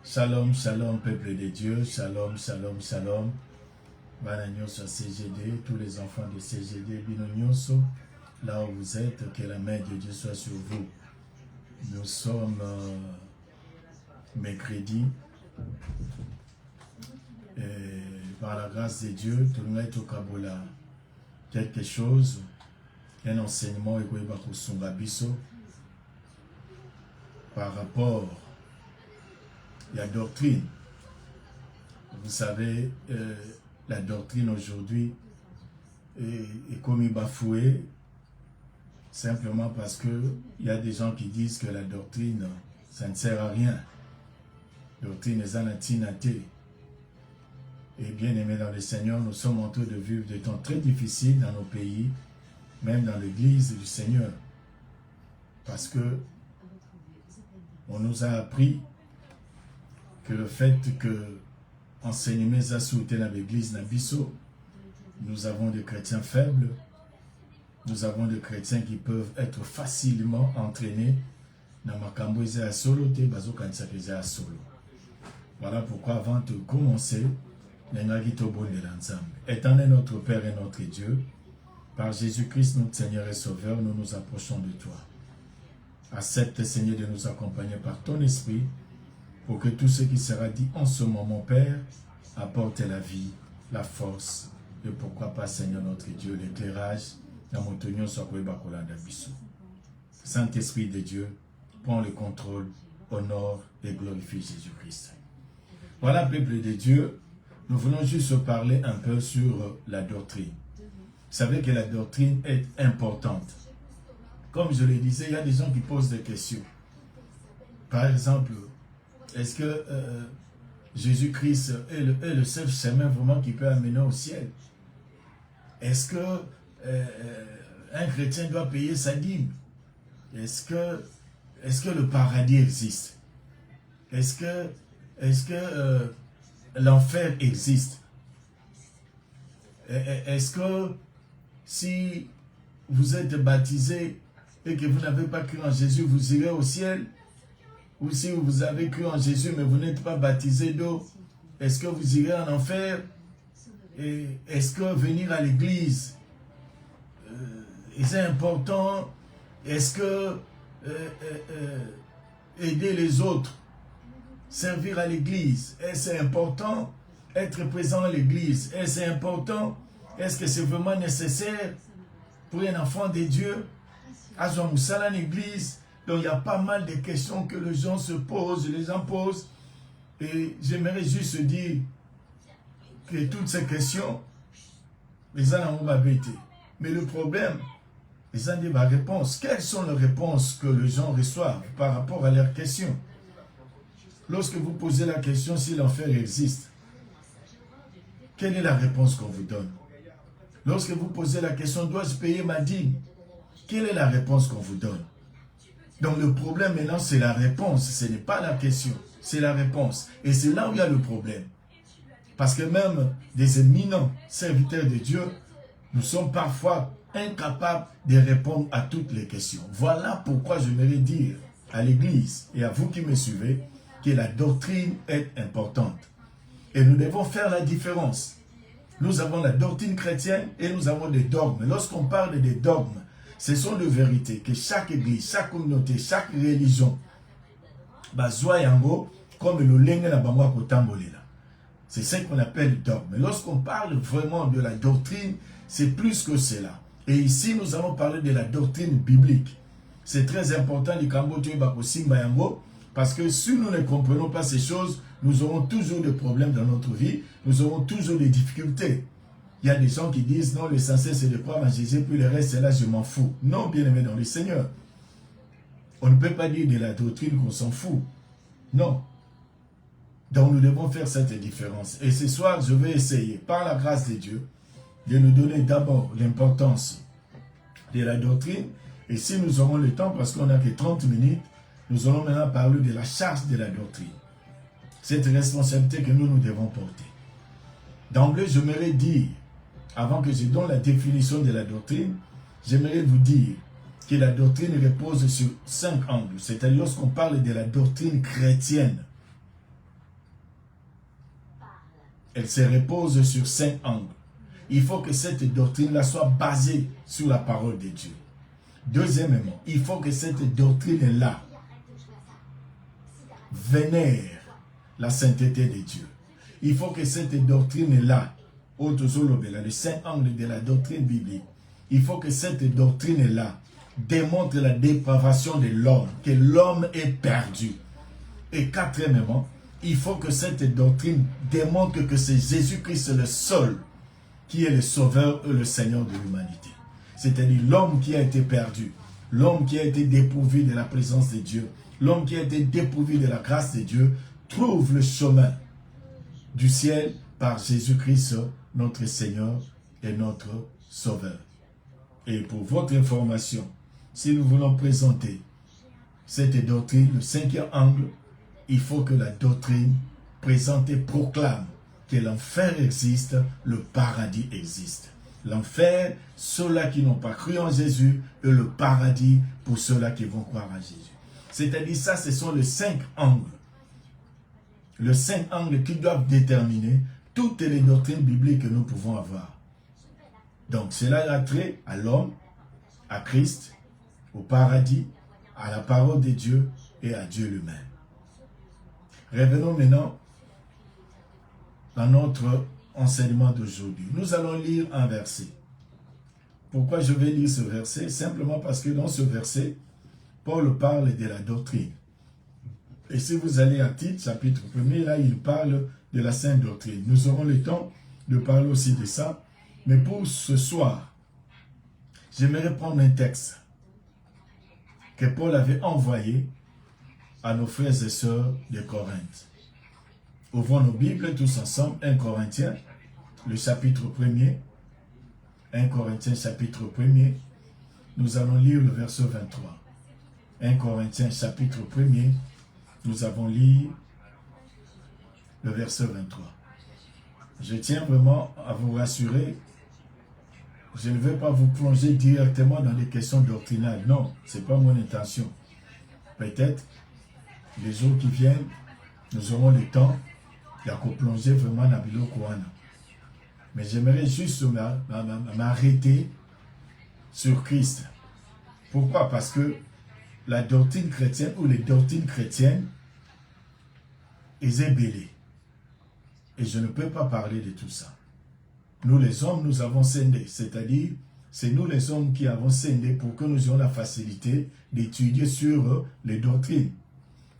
Shalom, shalom, peuple de Dieu. Shalom, shalom, shalom. Banagnoso CGD, tous les enfants de CGD, Binognoso, là où vous êtes, que la main de Dieu soit sur vous. Nous sommes mercredi. Et par la grâce de Dieu, tout le monde est au Kabola. Quelque chose, un enseignement par rapport à la doctrine. Vous savez, la doctrine aujourd'hui est comme bafouée simplement parce qu'il y a des gens qui disent que la doctrine, ça ne sert à rien. La doctrine est anatinatée. Et bien aimés dans le Seigneur, nous sommes en train de vivre des temps très difficiles dans nos pays, même dans l'église du Seigneur. Parce que on nous a appris que le fait que enseignement ça soutient dans l'église Nabiso, nous avons des chrétiens faibles, nous avons des chrétiens qui peuvent être facilement entraînés dans Makambo à solo te bazo kanisa à solo. Voilà pourquoi avant de commencer, étant notre Père et notre Dieu, par Jésus-Christ notre Seigneur et Sauveur, nous nous approchons de toi. Accepte, Seigneur, de nous accompagner par ton esprit pour que tout ce qui sera dit en ce moment, Père, apporte la vie, la force et pourquoi pas, Seigneur notre Dieu, l'éclairage dans mon tenion soit Saint-Esprit de Dieu, prends le contrôle, honore et glorifie Jésus-Christ. Voilà, peuple de Dieu, nous voulons juste parler un peu sur la doctrine. Vous savez que la doctrine est importante. Comme je le disais, il y a des gens qui posent des questions. Par exemple, est-ce que Jésus-Christ est le seul chemin vraiment qui peut amener au ciel? Est-ce que un chrétien doit payer sa dîme? Est-ce que le paradis existe? Est-ce que l'enfer existe? Est-ce que si vous êtes baptisé et que vous n'avez pas cru en Jésus, vous irez au ciel? Ou si vous avez cru en Jésus mais vous n'êtes pas baptisé d'eau, est-ce que vous irez en enfer? Et est-ce que venir à l'église est important? Est-ce que aider les autres, servir à l'église, est-ce important? Être présent à l'église, est-ce important? Est-ce que c'est vraiment nécessaire pour un enfant de Dieu? À son moussala en église. Donc il y a pas mal de questions que les gens se posent, les gens posent. Et j'aimerais juste dire que toutes ces questions, les gens ont bêté. Mais le problème, les gens disent ma réponse. Quelles sont les réponses que les gens reçoivent par rapport à leurs questions? Lorsque vous posez la question si l'enfer existe, quelle est la réponse qu'on vous donne? Lorsque vous posez la question, dois-je payer ma dîme? Quelle est la réponse qu'on vous donne? Donc le problème maintenant, c'est la réponse. Ce n'est pas la question, c'est la réponse. Et c'est là où il y a le problème. Parce que même des éminents serviteurs de Dieu, nous sommes parfois incapables de répondre à toutes les questions. Voilà pourquoi je voudrais dire à l'Église et à vous qui me suivez que la doctrine est importante. Et nous devons faire la différence. Nous avons la doctrine chrétienne et nous avons des dogmes. Lorsqu'on parle des dogmes, ce sont des vérités que chaque église, chaque communauté, chaque religion, comme le lengue na bango kotambolela. C'est ce qu'on appelle dogme. Lorsqu'on parle vraiment de la doctrine, c'est plus que cela. Et ici, nous allons parler de la doctrine biblique. C'est très important, parce que si nous ne comprenons pas ces choses, nous aurons toujours des problèmes dans notre vie, nous aurons toujours des difficultés. Il y a des gens qui disent, non, l'essentiel c'est de croire en Jésus, puis le reste, c'est là, je m'en fous. Non, bien aimé dans le Seigneur. On ne peut pas dire de la doctrine qu'on s'en fout. Non. Donc nous devons faire cette différence. Et ce soir, je vais essayer, par la grâce de Dieu, de nous donner d'abord l'importance de la doctrine. Et si nous aurons le temps, parce qu'on n'a que 30 minutes, nous allons maintenant parler de la charge de la doctrine. Cette responsabilité que nous devons porter. D'emblée, j'aimerais dire, avant que je donne la définition de la doctrine, j'aimerais vous dire que la doctrine repose sur 5 angles. C'est-à-dire lorsqu'on parle de la doctrine chrétienne, elle se repose sur 5 angles. Il faut que cette doctrine-là soit basée sur la parole de Dieu. Deuxièmement, il faut que cette doctrine-là vénère la sainteté de Dieu. Il faut que cette doctrine-là, le 5 angles de la doctrine biblique, il faut que cette doctrine-là démontre la dépravation de l'homme, que l'homme est perdu. Et quatrièmement, il faut que cette doctrine démontre que c'est Jésus-Christ le seul qui est le sauveur et le Seigneur de l'humanité. C'est-à-dire l'homme qui a été perdu, l'homme qui a été dépourvu de la présence de Dieu, l'homme qui a été dépourvu de la grâce de Dieu, trouve le chemin du ciel par Jésus-Christ, notre Seigneur et notre Sauveur. Et pour votre information, si nous voulons présenter cette doctrine, le 5e angle, il faut que la doctrine présentée proclame que l'enfer existe, le paradis existe. L'enfer, ceux-là qui n'ont pas cru en Jésus, et le paradis pour ceux-là qui vont croire en Jésus. C'est-à-dire ça, ce sont les 5 angles. Les 5 angles qui doivent déterminer toutes les doctrines bibliques que nous pouvons avoir. Donc, cela a trait à l'homme, à Christ, au paradis, à la parole de Dieu et à Dieu lui-même. Revenons maintenant dans notre enseignement d'aujourd'hui. Nous allons lire un verset. Pourquoi je vais lire ce verset? Simplement parce que dans ce verset, Paul parle de la doctrine. Et si vous allez à Tite, chapitre 1er, là, il parle de la sainte doctrine. Nous aurons le temps de parler aussi de ça. Mais pour ce soir, j'aimerais prendre un texte que Paul avait envoyé à nos frères et sœurs de Corinthe. Ouvrons nos Bibles tous ensemble, 1 Corinthiens, le chapitre 1er. 1 Corinthiens, chapitre 1er. Nous allons lire le verset 23. 1 Corinthiens, chapitre 1er. Nous avons lu le verset 23. Je tiens vraiment à vous rassurer. Je ne vais pas vous plonger directement dans les questions doctrinales. Non, ce n'est pas mon intention. Peut-être, les jours qui viennent, nous aurons le temps de plonger vraiment dans le Coran. Mais j'aimerais juste m'arrêter sur Christ. Pourquoi? Parce que la doctrine chrétienne ou les doctrines chrétiennes est bêlée. Et je ne peux pas parler de tout ça. Nous les hommes, nous avons scindé. C'est-à-dire, c'est nous les hommes qui avons scindé pour que nous ayons la facilité d'étudier sur les doctrines.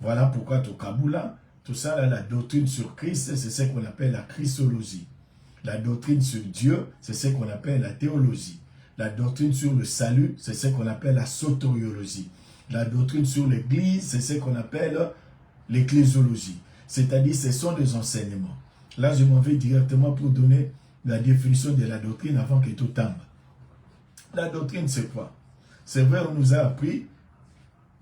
Voilà pourquoi au Kaboula, tout ça, là, la doctrine sur Christ, c'est ce qu'on appelle la christologie. La doctrine sur Dieu, c'est ce qu'on appelle la théologie. La doctrine sur le salut, c'est ce qu'on appelle la soteriologie. La doctrine sur l'Église, c'est ce qu'on appelle l'ecclésiologie. C'est-à-dire, ce sont des enseignements. Là, je m'en vais directement pour donner la définition de la doctrine avant que tout tombe. La doctrine, c'est quoi? C'est vrai, on nous a appris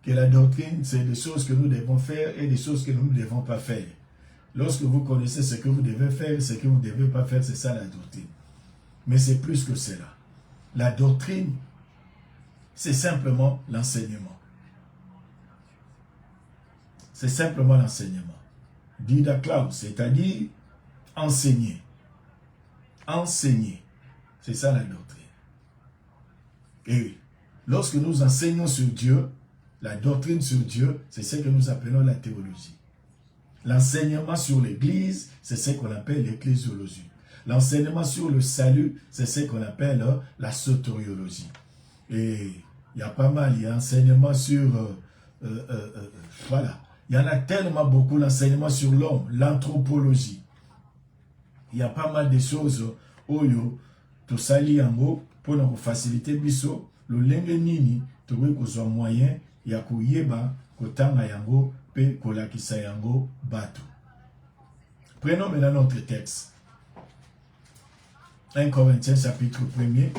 que la doctrine, c'est des choses que nous devons faire et des choses que nous ne devons pas faire. Lorsque vous connaissez ce que vous devez faire et ce que vous ne devez pas faire, c'est ça la doctrine. Mais c'est plus que cela. La doctrine, c'est simplement l'enseignement. C'est simplement l'enseignement. Didaclaus, c'est-à-dire enseigner. Enseigner. C'est ça la doctrine. Et lorsque nous enseignons sur Dieu, la doctrine sur Dieu, c'est ce que nous appelons la théologie. L'enseignement sur l'Église, c'est ce qu'on appelle l'ecclésiologie. L'enseignement sur le salut, c'est ce qu'on appelle la soteriologie. Et il y a pas mal, il y a enseignement sur... voilà. Il y en a tellement beaucoup, l'enseignement sur l'homme, l'anthropologie. Il y a pas mal de choses, oyo, tout ça lié en haut, pour nous faciliter biso, le lenge nini, tout le moyen, il y a kouyeba, kotanga yango, pe kolakisa yango, batu. Prenons maintenant notre texte. 1 Corinthiens chapitre 1er,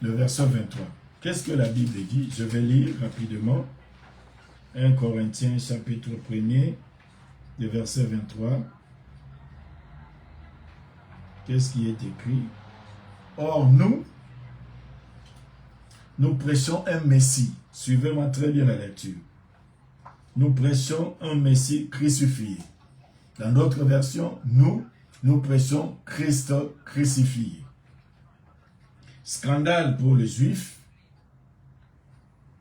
le verset 23. Qu'est-ce que la Bible dit? Je vais lire rapidement. 1 Corinthiens chapitre 1er, le verset 23. Qu'est-ce qui est écrit? Or nous prêchons un Messie. Suivez-moi très bien la lecture. Nous prêchons un Messie crucifié. Dans d'autres versions, nous Nous prêchons Christ crucifié. Scandale pour les Juifs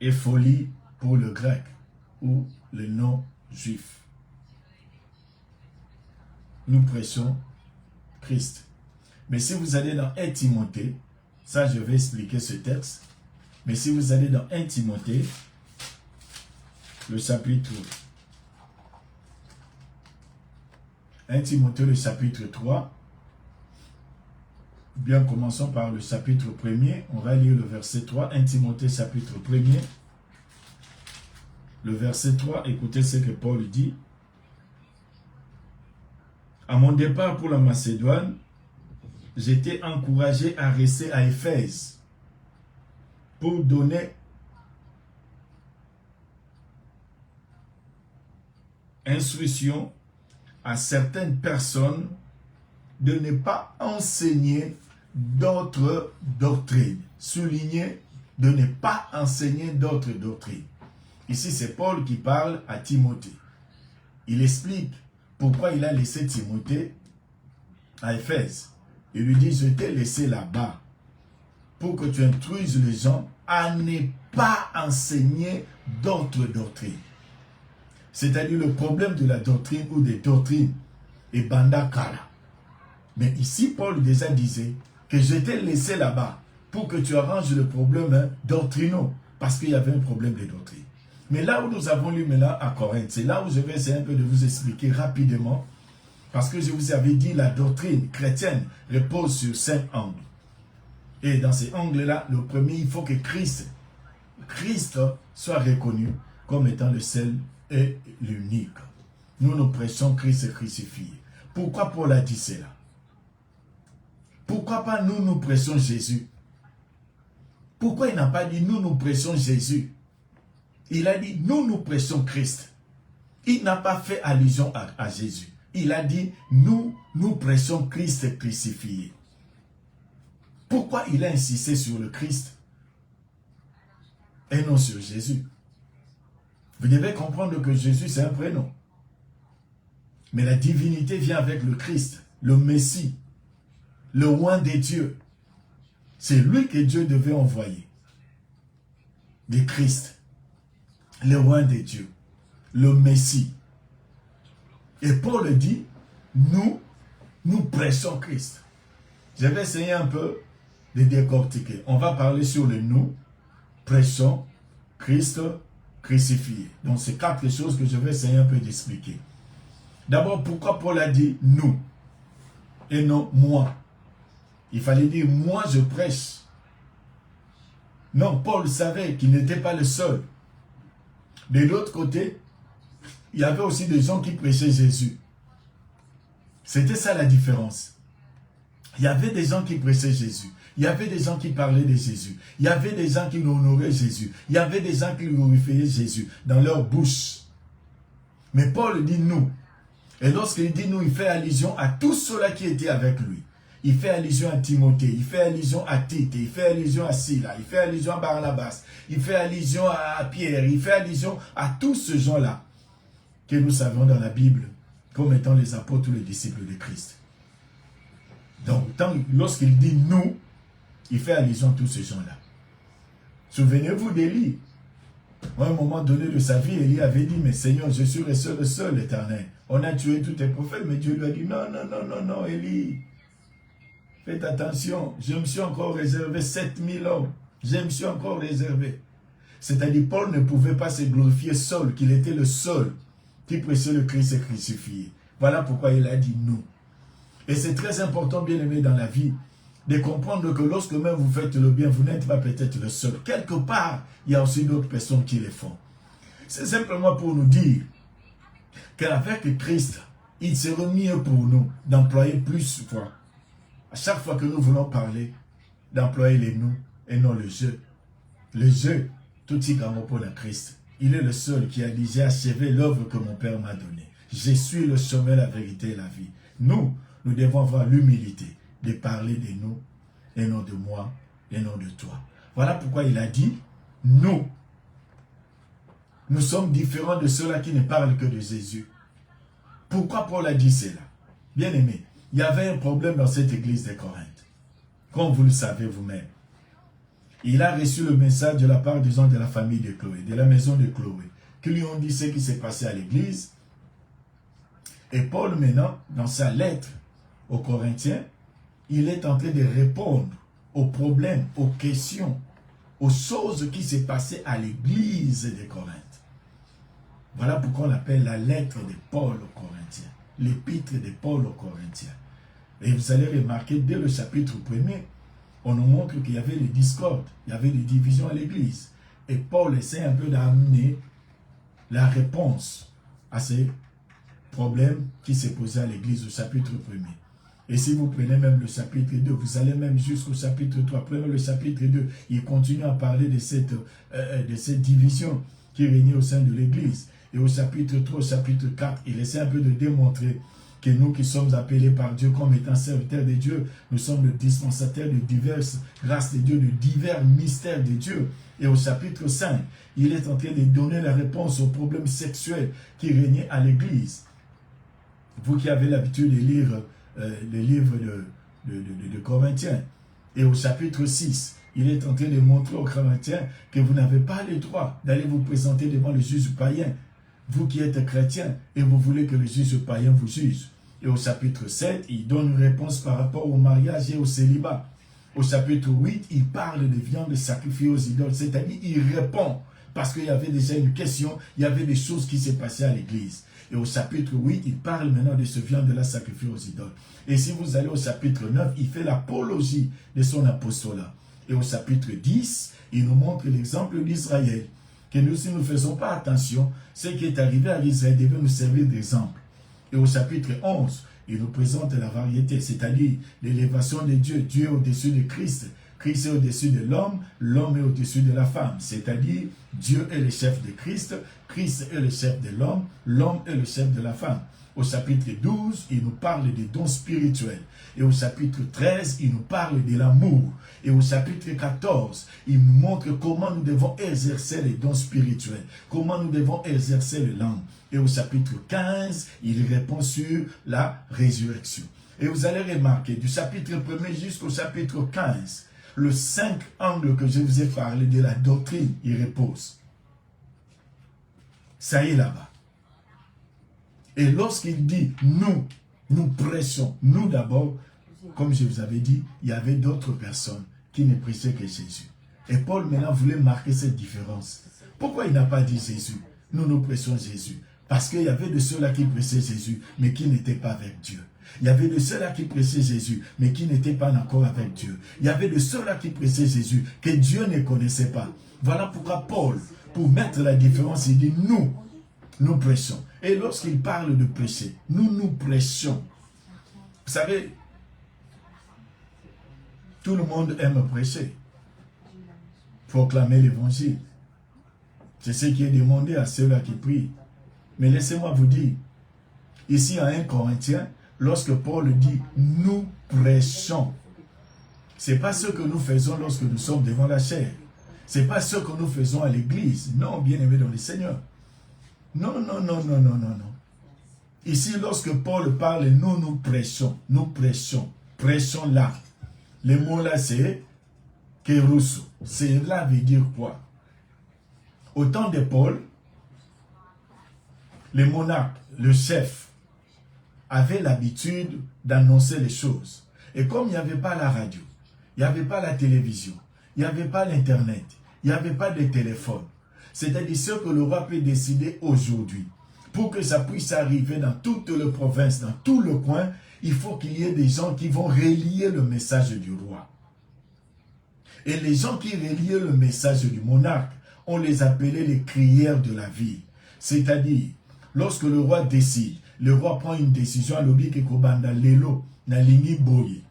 et folie pour le grec ou le non-juif. Nous prêchons Christ. Mais si vous allez dans 1 Timothée, ça je vais expliquer ce texte, mais si vous allez dans 1 Timothée, le chapitre 1 Timothée, le chapitre 3, bien commençons par le chapitre 1er, on va lire le verset 3, 1 Timothée chapitre 1er, le verset 3, écoutez ce que Paul dit. À mon départ pour la Macédoine, j'étais encouragé à rester à Éphèse pour donner instruction à certaines personnes de ne pas enseigner d'autres doctrines. Souligner, de ne pas enseigner d'autres doctrines. Ici, c'est Paul qui parle à Timothée. Il explique pourquoi il a laissé Timothée à Éphèse. Il lui dit, je t'ai laissé là-bas pour que tu instruises les gens à ne pas enseigner d'autres doctrines. C'est-à-dire le problème de la doctrine ou des doctrines est banda kara. Mais ici, Paul déjà disait que je t'ai laissé là-bas pour que tu arranges le problème doctrinaux, parce qu'il y avait un problème de doctrine. Mais là où nous avons lu maintenant à Corinthe, c'est là où je vais essayer un peu de vous expliquer rapidement, parce que je vous avais dit la doctrine chrétienne repose sur 5 angles. Et dans ces angles-là, le premier, il faut que Christ soit reconnu comme étant le seul et l'unique. Nous prêchons Christ crucifié. Pourquoi Paul a dit cela? Pourquoi pas nous prêchons Jésus? Pourquoi il n'a pas dit nous prêchons Jésus? Il a dit nous prêchons Christ. Il n'a pas fait allusion à Jésus. Il a dit nous prêchons Christ crucifié. Pourquoi il a insisté sur le Christ et non sur Jésus? Vous devez comprendre que Jésus c'est un prénom. Mais la divinité vient avec le Christ, le Messie, le roi des dieux. C'est lui que Dieu devait envoyer. Le Christ, le roi des dieux, le Messie. Et Paul dit, nous prêchons Christ. Je vais essayer un peu de décortiquer. On va parler sur le nous prêchons Christ crucifié. Donc c'est 4 choses que je vais essayer un peu d'expliquer. D'abord, pourquoi Paul a dit nous et non moi? Il fallait dire moi je prêche. Non, Paul savait qu'il n'était pas le seul. De l'autre côté, il y avait aussi des gens qui prêchaient Jésus. C'était ça la différence. Il y avait des gens qui prêchaient Jésus. Il y avait des gens qui parlaient de Jésus. Il y avait des gens qui honoraient Jésus. Il y avait des gens qui glorifiaient Jésus dans leur bouche. Mais Paul dit nous. Et lorsqu'il dit nous, il fait allusion à tous ceux-là qui étaient avec lui. Il fait allusion à Timothée, il fait allusion à Tite, il fait allusion à Sila, il fait allusion à Barnabas, il fait allusion à Pierre, il fait allusion à tous ces gens-là que nous savons dans la Bible comme étant les apôtres ou les disciples de Christ. Donc, lorsqu'il dit nous, il fait allusion à tous ces gens-là. Souvenez-vous d'Élie. À un moment donné de sa vie, Élie avait dit, mais Seigneur, je suis resté le seul éternel. On a tué tous tes prophètes, mais Dieu lui a dit, non, Élie. Faites attention, je me suis encore réservé 7000 hommes. Je me suis encore réservé. C'est-à-dire, Paul ne pouvait pas se glorifier seul, qu'il était le seul qui prêchait le Christ crucifié. Voilà pourquoi il a dit nous. Et c'est très important, bien aimé, dans la vie, de comprendre que lorsque même vous faites le bien, vous n'êtes pas peut-être le seul. Quelque part, il y a aussi d'autres personnes qui le font. C'est simplement pour nous dire qu'avec Christ, il serait mieux pour nous d'employer plus fois. À chaque fois que nous voulons parler, d'employer les nous et non le je. Le je, tout y pour le Christ. Il est le seul qui a dit, j'ai achevé l'œuvre que mon Père m'a donnée. Je suis le chemin, la vérité et la vie. Nous devons avoir l'humilité de parler de nous et non de moi et non de toi. Voilà pourquoi il a dit, nous sommes différents de ceux-là qui ne parlent que de Jésus. Pourquoi Paul a dit cela? Bien aimé, Il y avait un problème dans cette église de Corinthe. Comme vous le savez vous-même. Il a reçu le message de la part des gens de la famille de Chloé, de la maison de Chloé, qui lui ont dit ce qui s'est passé à l'église. Et Paul, maintenant, dans sa lettre aux Corinthiens, il est en train de répondre aux problèmes, aux questions, aux choses qui s'est passées à l'église de Corinthe. Voilà pourquoi on appelle la lettre de Paul aux Corinthiens, l'épître de Paul aux Corinthiens. Et vous allez remarquer, dès le chapitre 1er, on nous montre qu'il y avait des discordes, il y avait des divisions à l'église. Et Paul essaie un peu d'amener la réponse à ces problèmes qui s'est posé à l'église au chapitre 1er. Et si vous prenez même le chapitre 2, vous allez même jusqu'au chapitre 3. Prenez le chapitre 2, il continue à parler de cette division qui régnait au sein de l'église. Et au chapitre 3, au chapitre 4, il essaie un peu de démontrer que nous qui sommes appelés par Dieu comme étant serviteurs de Dieu, nous sommes le dispensateur de diverses grâces de Dieu, de divers mystères de Dieu. Et au chapitre 5, il est en train de donner la réponse aux problèmes sexuels qui régnaient à l'église. Vous qui avez l'habitude de lire le livre de Corinthiens, et au chapitre 6, il est en train de montrer aux Corinthiens que vous n'avez pas le droit d'aller vous présenter devant le juge païen, vous qui êtes chrétien, et vous voulez que le juge païen vous juge. Et au chapitre 7, il donne une réponse par rapport au mariage et au célibat. Au chapitre 8, il parle de viande sacrifiée aux idoles, c'est-à-dire il répond, parce qu'il y avait déjà une question, il y avait des choses qui s'est passées à l'église. Et au chapitre 8, il parle maintenant de ce viande-là sacrifiée aux idoles. Et si vous allez au chapitre 9, il fait l'apologie de son apostolat. Et au chapitre 10, il nous montre l'exemple d'Israël. Que nous, si nous ne faisons pas attention, ce qui est arrivé à Israël devait nous servir d'exemple. Et au chapitre 11, il nous présente la variété, c'est-à-dire l'élévation de Dieu. Dieu est au-dessus de Christ. Christ est au-dessus de l'homme, l'homme est au-dessus de la femme. C'est-à-dire, Dieu est le chef de Christ, Christ est le chef de l'homme, l'homme est le chef de la femme. Au chapitre 12, il nous parle des dons spirituels. Et au chapitre 13, il nous parle de l'amour. Et au chapitre 14, il nous montre comment nous devons exercer les dons spirituels, comment nous devons exercer les langues. Et au chapitre 15, il répond sur la résurrection. Et vous allez remarquer, du chapitre 1er jusqu'au chapitre 15, le 5 angles que je vous ai parlé de la doctrine, il repose. Ça y est là-bas. Et lorsqu'il dit nous prêchons, nous d'abord, comme je vous avais dit, il y avait d'autres personnes qui ne prêchaient que Jésus. Et Paul maintenant voulait marquer cette différence. Pourquoi il n'a pas dit Jésus? Nous prêchons Jésus. Parce qu'il y avait de ceux-là qui prêchaient Jésus, mais qui n'étaient pas avec Dieu. Il y avait de ceux-là qui prêchaient Jésus, mais qui n'étaient pas encore avec Dieu. Il y avait de ceux-là qui prêchaient Jésus, que Dieu ne connaissait pas. Voilà pourquoi Paul, pour mettre la différence, il dit nous prêchons. Et lorsqu'il parle de prêcher, nous prêchons. Vous savez, tout le monde aime prêcher, proclamer l'évangile. C'est ce qui est demandé à ceux-là qui prient. Mais laissez-moi vous dire, ici à 1 Corinthiens, lorsque Paul dit nous prêchons, ce n'est pas ce que nous faisons lorsque nous sommes devant la chair. Ce n'est pas ce que nous faisons à l'église. Non, bien-aimés dans le Seigneur. Non. Ici, lorsque Paul parle, nous prêchons, prêchons là. Le mot là, c'est kérusso. Cela veut dire quoi? Au temps de Paul, le monarque, le chef, avait l'habitude d'annoncer les choses. Et comme il n'y avait pas la radio, il n'y avait pas la télévision, il n'y avait pas l'internet, il n'y avait pas de téléphone. C'est-à-dire ce que le roi peut décider aujourd'hui. Pour que ça puisse arriver dans toute la province, dans tout le coin, il faut qu'il y ait des gens qui vont relier le message du roi. Et les gens qui reliaient le message du monarque, on les appelait les crieurs de la ville. C'est-à-dire, lorsque le roi décide, le roi prend une décision à l'obi que kobanda lelo na lingi boye.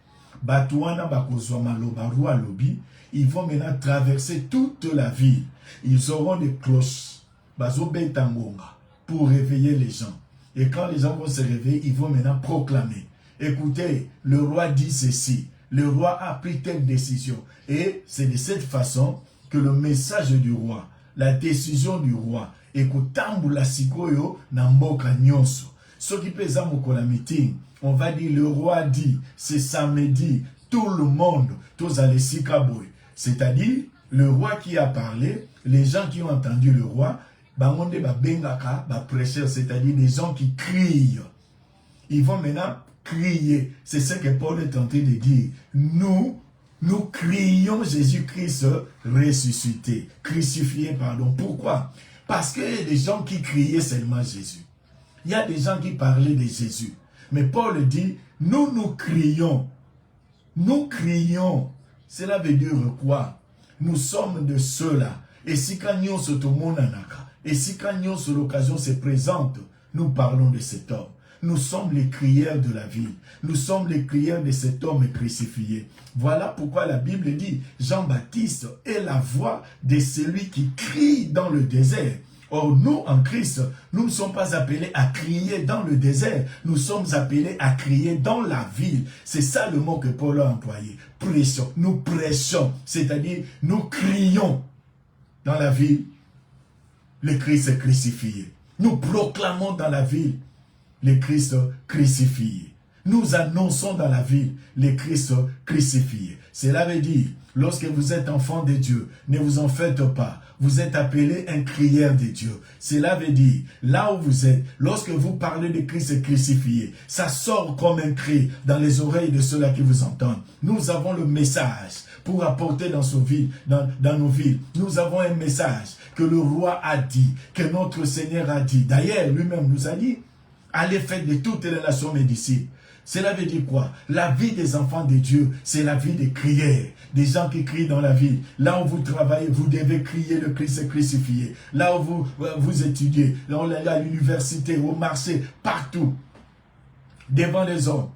Batouana bakozwa maloba roi lobi, ils vont maintenant traverser toute la ville. Ils auront des cloches, bazo betangonga, pour réveiller les gens. Et quand les gens vont se réveiller, ils vont maintenant proclamer. Écoutez, le roi dit ceci. Le roi a pris telle décision. Et c'est de cette façon que le message du roi, la décision du roi, ekotambula sikoyo na mboka nyonso. Ce qui peut être meeting, on va dire le roi dit, c'est samedi, tout le monde, tous allés sikaboy. C'est-à-dire, le roi qui a parlé, les gens qui ont entendu le roi, bangonde ba bengaka, ba prêcheur, c'est-à-dire des gens qui crient. Ils vont maintenant crier. C'est ce que Paul est en train de dire. Nous crions Jésus-Christ ressuscité, crucifié, pardon. Pourquoi? Parce qu'il y a des gens qui criaient seulement Jésus. Il y a des gens qui parlaient de Jésus. Mais Paul dit, nous crions. Nous crions. Cela veut dire quoi? Nous sommes de ceux-là. Et si quand nous sommes au monde, et si quand nous sur l'occasion se présente, nous parlons de cet homme. Nous sommes les crieurs de la ville. Nous sommes les crieurs de cet homme crucifié. Voilà pourquoi la Bible dit, Jean-Baptiste est la voix de celui qui crie dans le désert. Or, nous, en Christ, nous ne sommes pas appelés à crier dans le désert. Nous sommes appelés à crier dans la ville. C'est ça le mot que Paul a employé. Prêchons. Nous prêchons. C'est-à-dire, nous crions dans la ville. Le Christ est crucifié. Nous proclamons dans la ville le Christ crucifié. Nous annonçons dans la ville le Christ crucifié. Cela veut dire, lorsque vous êtes enfant de Dieu, ne vous en faites pas. Vous êtes appelé un crieur de Dieu. Cela veut dire, là où vous êtes, lorsque vous parlez de Christ crucifié, ça sort comme un cri dans les oreilles de ceux-là qui vous entendent. Nous avons le message pour apporter dans nos villes. Nous avons un message que le roi a dit, que notre Seigneur a dit. D'ailleurs, lui-même nous a dit, allez faire de toutes les nations mes disciples. Cela veut dire quoi? La vie des enfants de Dieu, c'est la vie des crières. Des gens qui crient dans la ville. Là où vous travaillez, vous devez crier le Christ crucifié. Là où vous étudiez, à l'université, au marché, partout. Devant les hommes,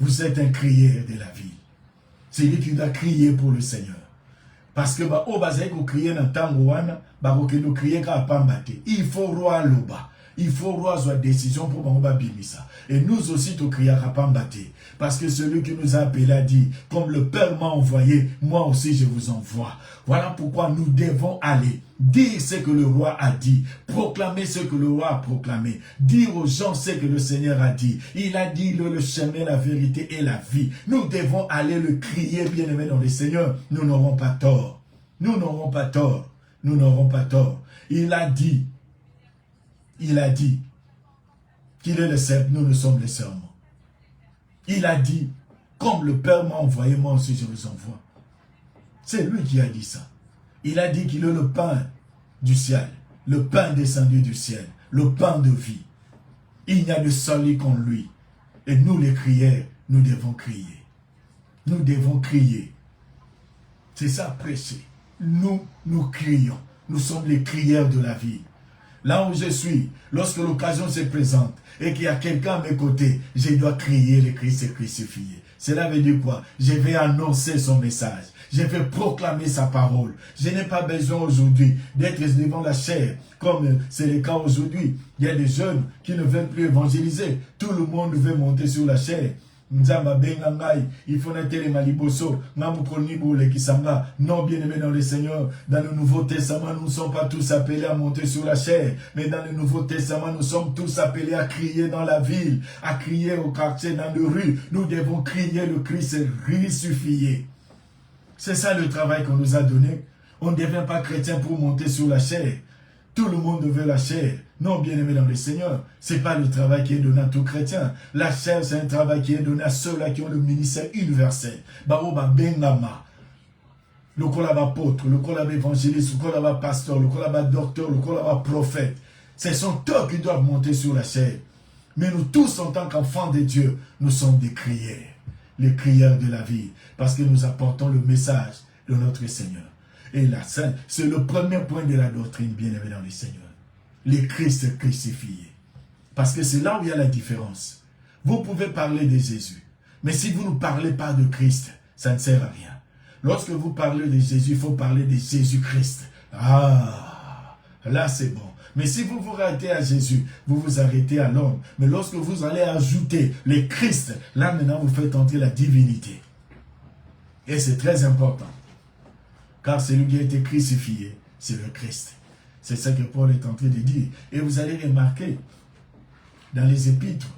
vous êtes un crieur de la ville. C'est lui qui doit crier pour le Seigneur. Parce que il faut roi loba. Il faut roi décision pour Bamba Bimisa. Et nous aussi, tu crions à Pambate. Parce que celui qui nous a appelé a dit, comme le Père m'a envoyé, moi aussi je vous envoie. Voilà pourquoi nous devons aller dire ce que le roi a dit, proclamer ce que le roi a proclamé, dire aux gens ce que le Seigneur a dit. Il a dit le chemin, la vérité et la vie. Nous devons aller le crier, bien-aimé dans le Seigneur. Nous n'aurons pas tort. Nous n'aurons pas tort. Nous n'aurons pas tort. Il a dit qu'il est le serment, nous sommes les serments. Il a dit, comme le Père m'a envoyé, moi aussi je vous envoie. C'est lui qui a dit ça. Il a dit qu'il est le pain du ciel, le pain descendu du ciel, le pain de vie. Il n'y a de salut qu'en lui. Et nous les crieurs, nous devons crier. Nous devons crier. C'est ça prêcher. Nous crions. Nous sommes les crieurs de la vie. Là où je suis, lorsque l'occasion se présente et qu'il y a quelqu'un à mes côtés, je dois crier le Christ crucifié. Cela veut dire quoi? Je vais annoncer son message. Je vais proclamer sa parole. Je n'ai pas besoin aujourd'hui d'être devant la chair, comme c'est le cas aujourd'hui. Il y a des jeunes qui ne veulent plus évangéliser. Tout le monde veut monter sur la chair. Il faut n'être les maliboso, non bien-aimé dans le Seigneur. Dans le Nouveau Testament, nous ne sommes pas tous appelés à monter sur la chair, mais dans le Nouveau Testament, nous sommes tous appelés à crier dans la ville, à crier au quartier, dans les rues. Nous devons crier le Christ crucifié. C'est ça le travail qu'on nous a donné. On ne devient pas chrétien pour monter sur la chair. Tout le monde veut la chair. Non, bien-aimé dans le Seigneur, ce n'est pas le travail qui est donné à tout chrétien. La chair, c'est un travail qui est donné à ceux-là qui ont le ministère universel. Baoba Bengama, le kolaba apôtre, le kolaba évangéliste, le kolaba pasteur, le kolaba docteur, le kolaba prophète. Ce sont eux qui doivent monter sur la chair. Mais nous tous, en tant qu'enfants de Dieu, nous sommes des crieurs. Les crieurs de la vie. Parce que nous apportons le message de notre Seigneur. Et là, c'est le premier point de la doctrine, bien-aimé dans le Seigneur. Le Christ crucifié. Parce que c'est là où il y a la différence. Vous pouvez parler de Jésus. Mais si vous ne parlez pas de Christ, ça ne sert à rien. Lorsque vous parlez de Jésus, il faut parler de Jésus-Christ. Ah, là c'est bon. Mais si vous vous arrêtez à Jésus, vous vous arrêtez à l'homme. Mais lorsque vous allez ajouter le Christ, là maintenant vous faites entrer la divinité. Et c'est très important. Car celui qui a été crucifié, c'est le Christ. C'est ça que Paul est en train de dire. Et vous allez remarquer dans les épîtres,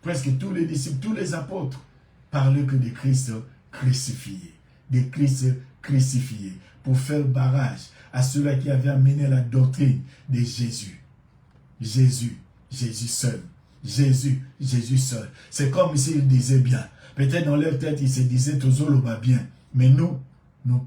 presque tous les disciples, tous les apôtres, parlaient que de Christ crucifié. De Christ crucifié. Pour faire barrage à ceux-là qui avaient amené la doctrine de Jésus. Jésus, Jésus seul. Jésus, Jésus seul. C'est comme s'ils disaient bien. Peut-être dans leur tête, ils se disaient toujours le bas bien. Mais nous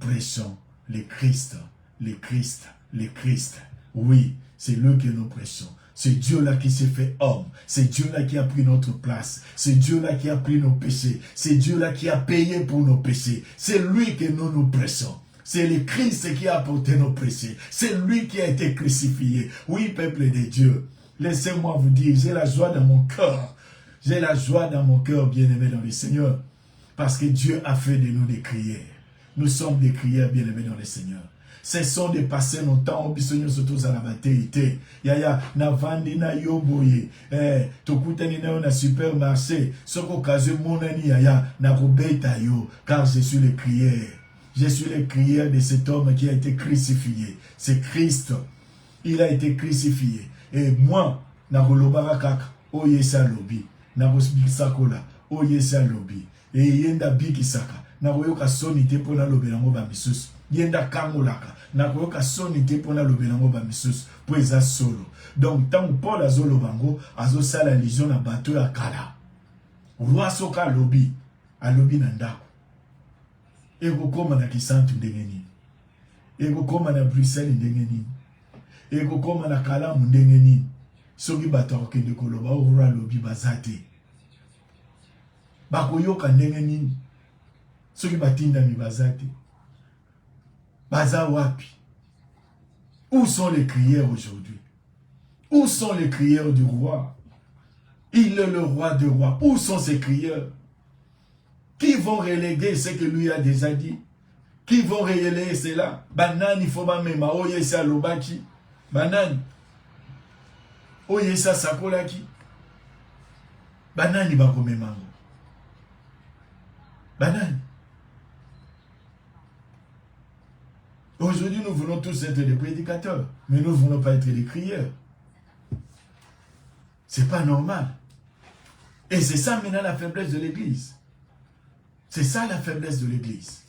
prêchons le Christ. Le Christ. Le Christ. Oui, c'est lui que nous prêchons. C'est Dieu-là qui s'est fait homme. C'est Dieu-là qui a pris notre place. C'est Dieu-là qui a pris nos péchés. C'est Dieu-là qui a payé pour nos péchés. C'est lui que nous prêchons. C'est le Christ qui a porté nos péchés. C'est lui qui a été crucifié. Oui, peuple de Dieu, laissez-moi vous dire, j'ai la joie dans mon cœur. J'ai la joie dans mon cœur, bien-aimé dans le Seigneur. Parce que Dieu a fait de nous des crières. Nous sommes des crières, bien-aimés dans le Seigneur. Cessons de passer nos temps au bisogno surtout à la maternité. Yaya, na vandi na yoboye. Tokutani na na supermarché. Soko kaze monani yaya, na kubeta yo. Car je suis le crière. Je suis le crière de cet homme qui a été crucifié. C'est Christ. Il a été crucifié. Et moi, na kolobara kaka, oye sa lobi. Na kosbikisa kola, oye sa lobi. Et yenda bikisaka. Na koyoka soni te pona lobe na ngoba misusu. Yenda kamolaka. Na koyoka soni te pona lobe na ngoba misusu. Po eza solo. Donc, tant Paul azolo bango, azo sala allusion na bateau ya kala. Roi soka lobi. Alobi na ndako. Ego koma na Kisantu ndenge nini. Ego koma na Bruxelles ndenge nini. Ego koma na Kalamu ndenge nini. Soki bato akende koloba roi lobi bazate. Bakoyoka ndenge nini. Soki batinda mi bazate. Baza wapi. Où sont les crières aujourd'hui? Où sont les crières du roi? Il est le roi des rois. Où sont ces crieurs? Qui vont reléguer ce que lui a déjà dit? Qui vont reléguer cela? Banani foba mema oyesa lobaki. Banani oyesa sakolaki. Banani bako memango. Banani. Aujourd'hui, nous voulons tous être des prédicateurs, mais nous ne voulons pas être des crieurs. C'est pas normal. Et c'est ça maintenant la faiblesse de l'Église. C'est ça la faiblesse de l'Église.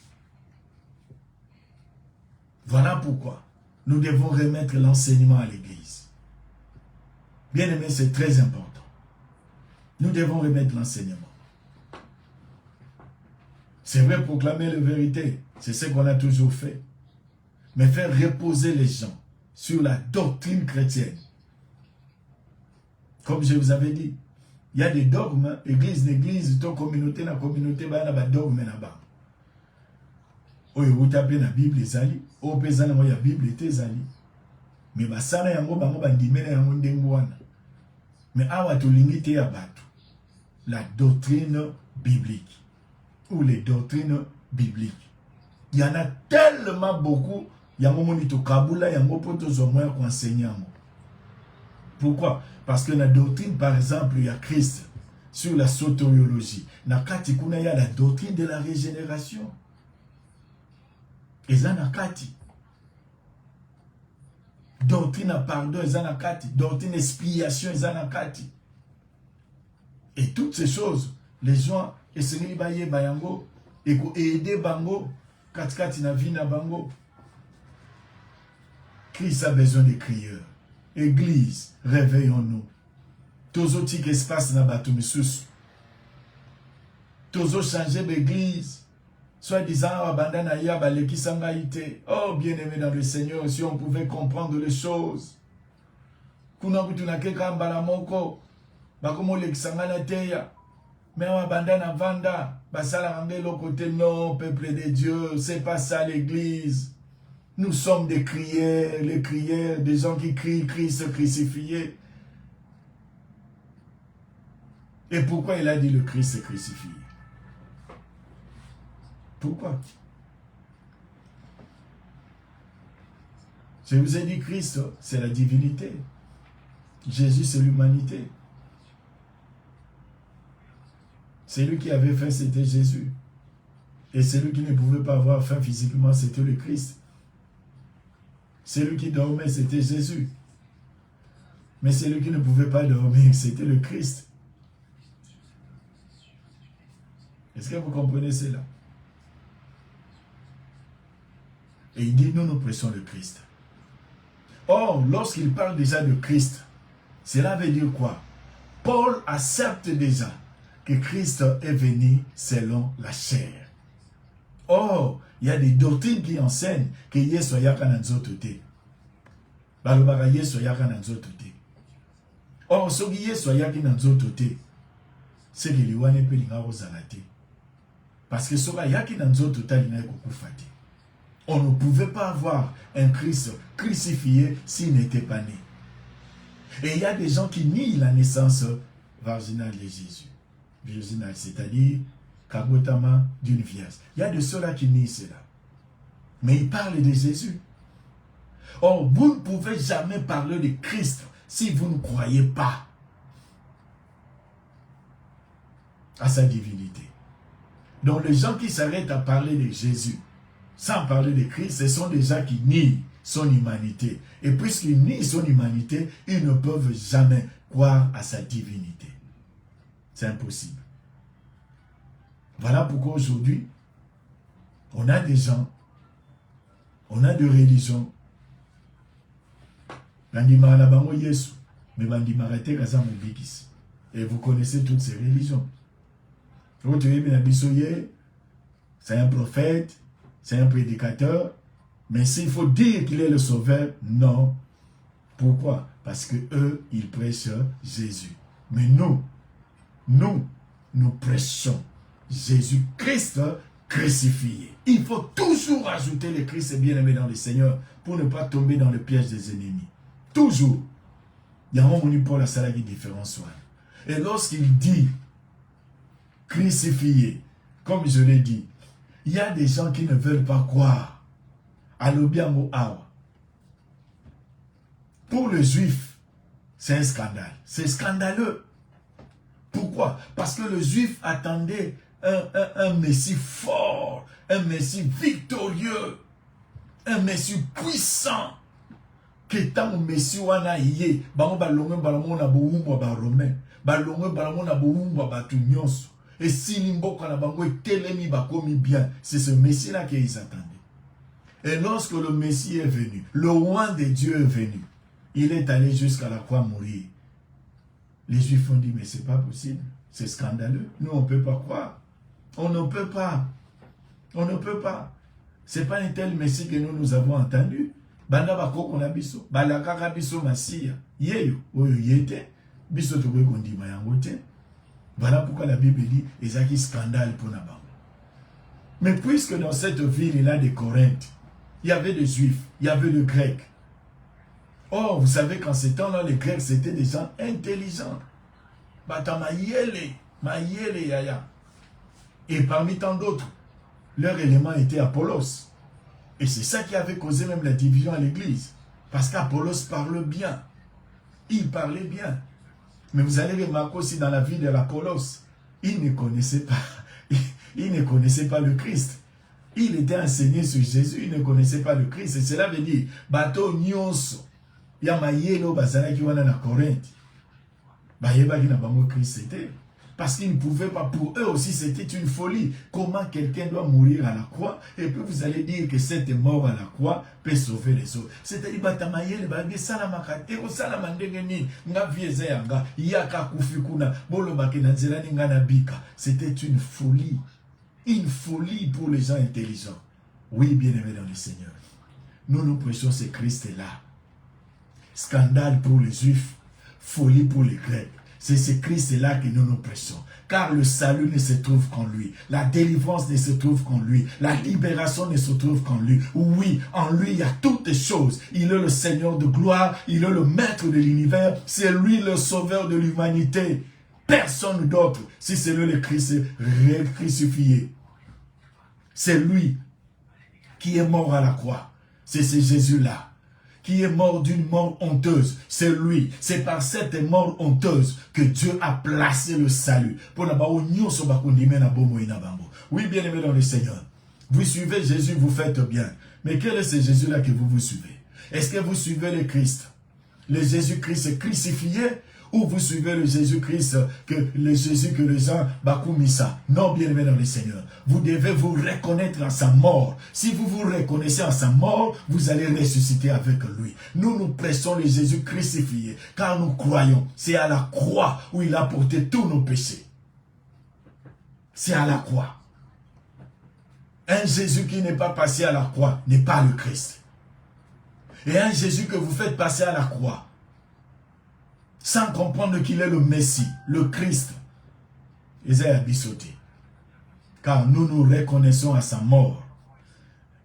Voilà pourquoi nous devons remettre l'enseignement à l'Église. Bien aimé, c'est très important. Nous devons remettre l'enseignement. C'est vrai, proclamer la vérité, c'est ce qu'on a toujours fait. Mais faire reposer les gens sur la doctrine chrétienne. Comme je vous avais dit, il y a des dogmes, église n'église, ton communauté na communauté, il y a des dogmes là-bas. Oyo vous tapez la Bible ezali, o pesa na ya Bible ete ezali. Mais basana yango bango bandimela yango ndengo wana. Mais awa to limite ya bato. La doctrine biblique ou les doctrines bibliques. Il y en a tellement beaucoup. Yango monito kabula yango poto zo moya ko enseigner. Pourquoi? Parce que la doctrine, par exemple, il y a Christ sur la soteriologie. Nakati kuna ya la doctrine de la régénération. Et ça nakati. Doctrine à pardon, et ça nakati. Doctrine expiation, et ça nakati. Et toutes ces choses, les gens, et ce n'est pas bayango, et ko aider bango, katikati na vina bango. Christ a besoin de crieurs. Église, réveillons-nous. Tozo tik espace na bato misusu. Tozo changer l'église. Soit disant abandana ya baleki sangaite. Oh bien-aimé dans le Seigneur, si on pouvait comprendre les choses. Kuna kutuna keka mbala moko. Bakomo lekisangana teya. Mais abandana vanda. Basala ngelo côté non, peuple de Dieu, c'est pas ça l'église. Nous sommes des crières, les crières, des gens qui crient Christ crucifié. Et pourquoi il a dit le Christ crucifié? Pourquoi? Je vous ai dit Christ, c'est la divinité. Jésus, c'est l'humanité. Celui qui avait faim, c'était Jésus. Et celui qui ne pouvait pas avoir faim physiquement, c'était le Christ. Celui qui dormait, c'était Jésus. Mais celui qui ne pouvait pas dormir, c'était le Christ. Est-ce que vous comprenez cela? Et il dit, nous prêchons le Christ. Or, lorsqu'il parle déjà de Christ, cela veut dire quoi? Paul accepte déjà que Christ est venu selon la chair. Or, il y a des doctrines qui enseignent que Yesu yaka na nzoto te. Balobaka Yesu yaka na nzoto te. Or, soki Yesu yaki na nzoto te, c'est que liwane pe linga ozala te. Parce que soka yaki na nzoto ta linga kokufa te. On ne pouvait pas avoir un Christ crucifié s'il n'était pas né. Et il y a des gens qui nient la naissance virginale de Jésus. Virginale, c'est-à-dire kabotama d'une vierge. Il y a de ceux-là qui nient cela. Mais ils parlent de Jésus. Or, vous ne pouvez jamais parler de Christ si vous ne croyez pas à sa divinité. Donc, les gens qui s'arrêtent à parler de Jésus, sans parler de Christ, ce sont des gens qui nient son humanité. Et puisqu'ils nient son humanité, ils ne peuvent jamais croire à sa divinité. C'est impossible. Voilà pourquoi aujourd'hui, on a des gens, on a des religions. Et vous connaissez toutes ces religions. C'est un prophète, c'est un prédicateur, mais s'il faut dire qu'il est le sauveur, non. Pourquoi? Parce que eux, ils prêchent Jésus. Mais nous prêchons Jésus-Christ crucifié. Il faut toujours ajouter le Christ bien-aimé dans le Seigneur pour ne pas tomber dans le piège des ennemis. Toujours. Il y a un moment pour la salle qui différence. Et lorsqu'il dit crucifié, comme je l'ai dit, il y a des gens qui ne veulent pas croire à l'obiamo awa. Pour le juif, c'est un scandale. C'est scandaleux. Pourquoi? Parce que le juif attendait un Messie fort, un Messie victorieux, un Messie puissant. Que tant que Messie wana yé, bango balongwe balongo na boumbo ba romain, balongwe balongo na boumbo ba tunyonso. Et si l'imboka na bango telemi bakomi bien, c'est ce Messie là qu'ils attendaient. Et lorsque le Messie est venu, le roi de Dieu est venu, il est allé jusqu'à la croix mourir. Les Juifs ont dit, mais c'est pas possible, c'est scandaleux. Nous, on ne peut pas croire. On ne peut pas. On ne peut pas. Ce n'est pas un tel Messie que nous avons entendu. Banda bako kona biso, balakaka biso masia. Yeyo, oyo yete, biso tobe kondi mayangote. Voilà pourquoi la Bible dit, il y a un scandale pour Nabam. Mais puisque dans cette ville, il y a des Corinthes, il y avait des Juifs, il y avait des Grecs. Or, vous savez qu'en ces temps-là, les Grecs, c'était des gens intelligents. Mayele, yaya. Et parmi tant d'autres, leur élément était Apollos. Et c'est ça qui avait causé même la division à l'église. Parce qu'Apollos parle bien. Il parlait bien. Mais vous allez remarquer aussi dans la vie de l'Apollos, il ne connaissait pas le Christ. Il était enseigné sur Jésus, il ne connaissait pas le Christ. Et cela veut dire, bateau nyonso, yamayelo bazalaki wana na Corinthe. Bayebaki na bango Christ c'était. Parce qu'ils ne pouvaient pas, pour eux aussi c'était une folie. Comment quelqu'un doit mourir à la croix et puis vous allez dire que cette mort à la croix peut sauver les autres. C'est-à-dire, batamayele bagé salamakate o salamandengeni nga vieze yanga yaka kufikuna bolo bakena nzelani nga na bika. C'était une folie. Une folie pour les gens intelligents. Oui, bien-aimés dans le Seigneur. Nous prêchons ce Christ-là. Scandale pour les Juifs, folie pour les Grecs. C'est ce Christ-là que nous prêchons. Car le salut ne se trouve qu'en lui. La délivrance ne se trouve qu'en lui. La libération ne se trouve qu'en lui. Oui, en lui, il y a toutes choses. Il est le Seigneur de gloire. Il est le maître de l'univers. C'est lui le sauveur de l'humanité. Personne d'autre. Si c'est lui le Christ crucifié. C'est lui qui est mort à la croix. C'est ce Jésus-là qui est mort d'une mort honteuse. C'est lui. C'est par cette mort honteuse que Dieu a placé le salut. Oui, bien-aimés dans le Seigneur. Vous suivez Jésus, vous faites bien. Mais quel est ce Jésus-là que vous suivez? Est-ce que vous suivez le Christ? le Jésus-Christ crucifié, ou vous suivez le Jésus-Christ, le Jésus que les gens bakoumissa. Non, bien-aimé dans le Seigneur. Vous devez vous reconnaître en sa mort. Si vous vous reconnaissez en sa mort, vous allez ressusciter avec lui. Nous pressons le Jésus crucifié, car nous croyons. C'est à la croix où il a porté tous nos péchés. C'est à la croix. Un Jésus qui n'est pas passé à la croix n'est pas le Christ. Et un Jésus que vous faites passer à la croix, sans comprendre qu'il est le Messie, le Christ, ils est abissoté. Car nous nous reconnaissons à sa mort.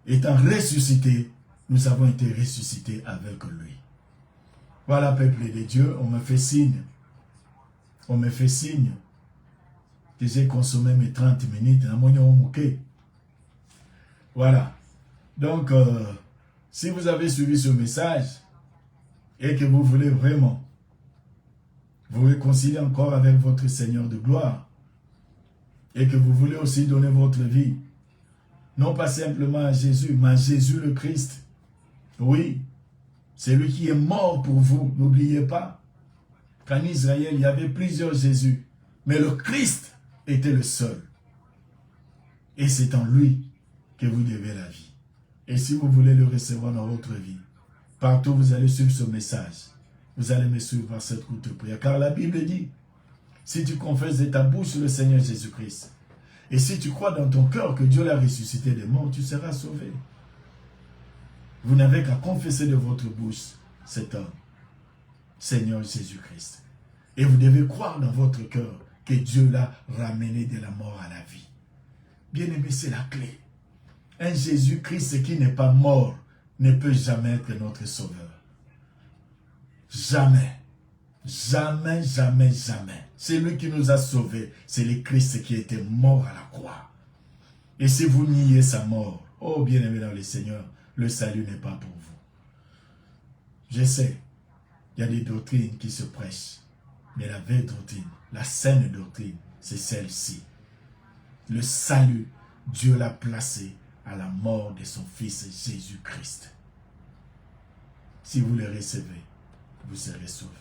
Étant ressuscités, nous avons été ressuscités avec lui. Voilà, peuple de Dieu, on me fait signe. On me fait signe que j'ai consommé mes 30 minutes. Voilà. Donc, si vous avez suivi ce message et que vous voulez vraiment vous réconcilier encore avec votre Seigneur de gloire et que vous voulez aussi donner votre vie, non pas simplement à Jésus, mais à Jésus le Christ. Oui, c'est lui qui est mort pour vous, n'oubliez pas. Qu'en Israël, il y avait plusieurs Jésus, mais le Christ était le seul. Et c'est en lui que vous devez la vie. Et si vous voulez le recevoir dans votre vie, partout vous allez suivre ce message. Vous allez me suivre par cette courte prière. Car la Bible dit, si tu confesses de ta bouche le Seigneur Jésus-Christ, et si tu crois dans ton cœur que Dieu l'a ressuscité des morts, tu seras sauvé. Vous n'avez qu'à confesser de votre bouche cet homme, Seigneur Jésus-Christ. Et vous devez croire dans votre cœur que Dieu l'a ramené de la mort à la vie. Bien-aimé, c'est la clé. Un Jésus-Christ qui n'est pas mort ne peut jamais être notre sauveur. Jamais. Jamais, jamais, jamais. C'est lui qui nous a sauvés. C'est le Christ qui était mort à la croix. Et si vous niez sa mort, oh bien-aimé dans le Seigneur, le salut n'est pas pour vous. Je sais, il y a des doctrines qui se prêchent. Mais la vraie doctrine, la saine doctrine, c'est celle-ci. Le salut, Dieu l'a placé à la mort de son Fils Jésus-Christ. Si vous le recevez, vous serez sauvés.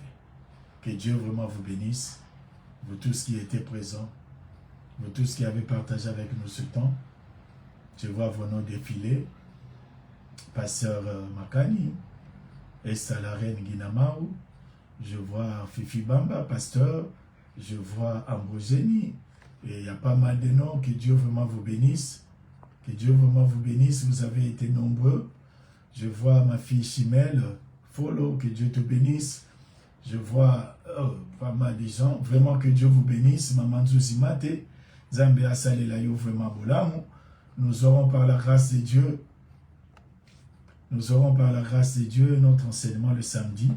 Que Dieu vraiment vous bénisse, vous tous qui étiez présents, vous tous qui avez partagé avec nous ce temps. Je vois vos noms défiler. Pasteur Makani, Esther la reine Guinamaou, je vois Fifi Bamba, pasteur, je vois Ambrogénie, et il y a pas mal de noms. Que Dieu vraiment vous bénisse. Que Dieu vraiment vous bénisse, vous avez été nombreux. Je vois ma fille Chimel, Follow, que Dieu te bénisse. Je vois pas mal de gens, vraiment que Dieu vous bénisse. Maman Zuzimate, Zambia Salelayo, vraiment Bolamu. Nous aurons par la grâce de Dieu, notre enseignement le samedi,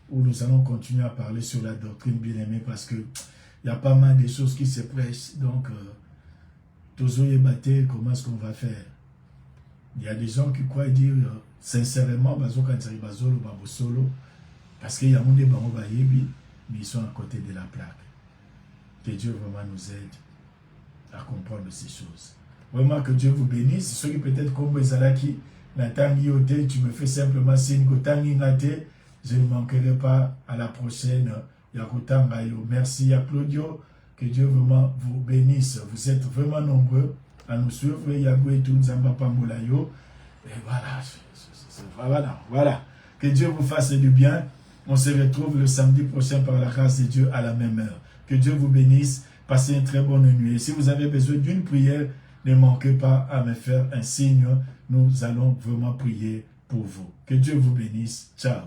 où nous allons continuer à parler sur la doctrine bien-aimée, parce que il y a pas mal de choses qui se prêchent. Donc, comment est-ce qu'on va faire? Il y a des gens qui croient dire sincèrement, parce qu'il y a des gens mais ils sont à côté de la plaque. Que Dieu vraiment nous aide à comprendre ces choses. Vraiment que Dieu vous bénisse. Ceux qui peut-être comme Zalaki, tu me fais simplement signe que je ne manquerai pas à la prochaine. Merci à Claudio. Que Dieu vraiment vous bénisse. Vous êtes vraiment nombreux à nous suivre. Et voilà. Que Dieu vous fasse du bien. On se retrouve le samedi prochain par la grâce de Dieu à la même heure. Que Dieu vous bénisse. Passez une très bonne nuit. Et si vous avez besoin d'une prière, ne manquez pas à me faire un signe. Nous allons vraiment prier pour vous. Que Dieu vous bénisse. Ciao.